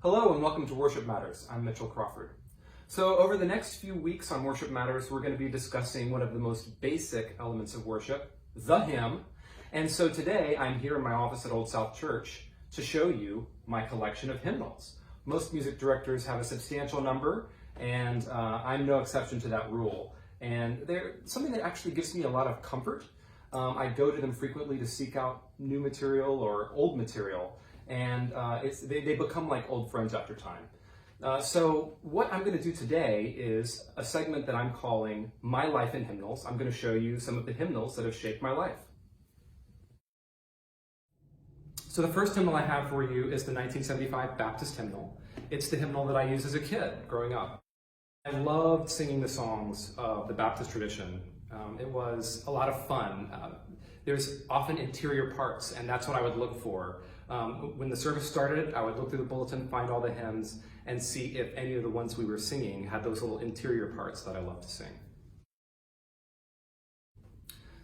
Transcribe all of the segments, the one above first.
Hello and welcome to Worship Matters. I'm Mitchell Crawford. So over the next few weeks on Worship Matters, we're going to be discussing one of the most basic elements of worship, the hymn. And so today I'm here in my office at Old South Church to show you my collection of hymnals. Most music directors have a substantial number, and I'm no exception to that rule. And they're something that actually gives me a lot of comfort. I go to them frequently to seek out new material or old material, and they become like old friends after time. So what I'm going to do today is a segment that I'm calling My Life in Hymnals. I'm going to show you some of the hymnals that have shaped my life. So the first hymnal I have for you is the 1975 Baptist Hymnal. It's the hymnal that I used as a kid growing up. I loved singing the songs of the Baptist tradition. It was a lot of fun. There's often interior parts, and that's what I would look for. When the service started, I would look through the bulletin, find all the hymns, and see if any of the ones we were singing had those little interior parts that I love to sing.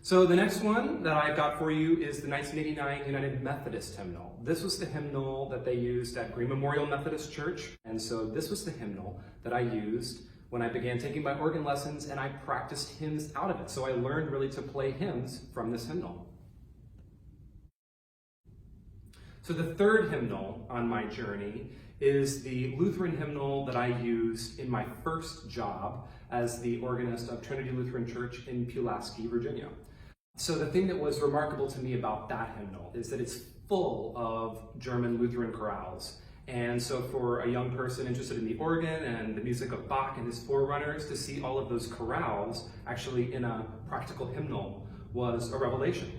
So the next one that I've got for you is the 1989 United Methodist Hymnal. This was the hymnal that they used at Green Memorial Methodist Church, and so this was the hymnal that I used when I began taking my organ lessons, and I practiced hymns out of it. So I learned really to play hymns from this hymnal. So the third hymnal on my journey is the Lutheran hymnal that I used in my first job as the organist of Trinity Lutheran Church in Pulaski, Virginia. So the thing that was remarkable to me about that hymnal is that it's full of German Lutheran chorales. And so for a young person interested in the organ and the music of Bach and his forerunners, to see all of those chorales actually in a practical hymnal was a revelation.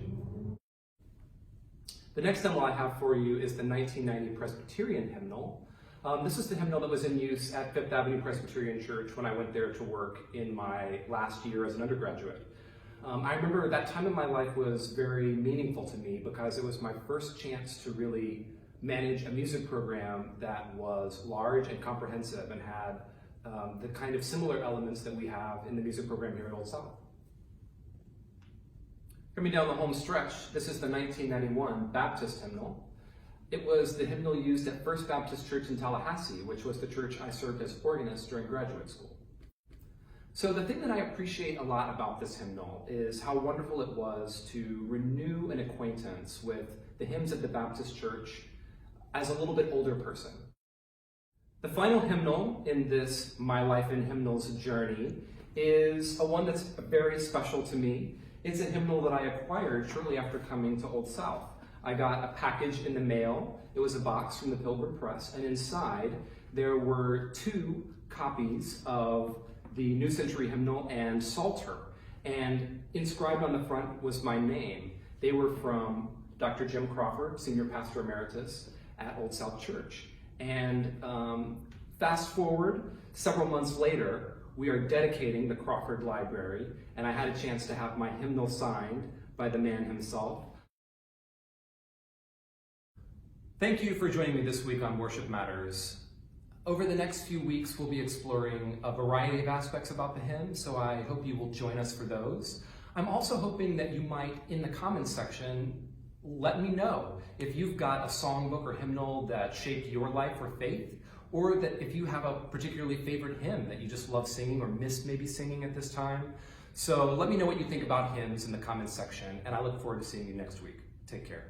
The next hymnal I have for you is the 1990 Presbyterian hymnal. This is the hymnal that was in use at Fifth Avenue Presbyterian Church when I went there to work in my last year as an undergraduate. I remember that time in my life was very meaningful to me because it was my first chance to really manage a music program that was large and comprehensive and had the kind of similar elements that we have in the music program here at Old South. Coming down the home stretch, this is the 1991 Baptist Hymnal. It was the hymnal used at First Baptist Church in Tallahassee, which was the church I served as organist during graduate school. So the thing that I appreciate a lot about this hymnal is how wonderful it was to renew an acquaintance with the hymns at the Baptist Church as a little bit older person. The final hymnal in this My Life in Hymnals journey is one that's very special to me. It's a hymnal that I acquired shortly after coming to Old South. I got a package in the mail. It was a box from the Pilgrim Press, and inside there were 2 copies of the New Century Hymnal and Psalter, and inscribed on the front was my name. They were from Dr. Jim Crawford, Senior Pastor Emeritus at Old South Church. And fast forward several months later, we are dedicating the Crawford Library, and I had a chance to have my hymnal signed by the man himself. Thank you for joining me this week on Worship Matters. Over the next few weeks, we'll be exploring a variety of aspects about the hymn, so I hope you will join us for those. I'm also hoping that you might, in the comments section, let me know if you've got a songbook or hymnal that shaped your life or faith, or that if you have a particularly favorite hymn that you just love singing or miss maybe singing at this time. So let me know what you think about hymns in the comments section, and I look forward to seeing you next week. Take care.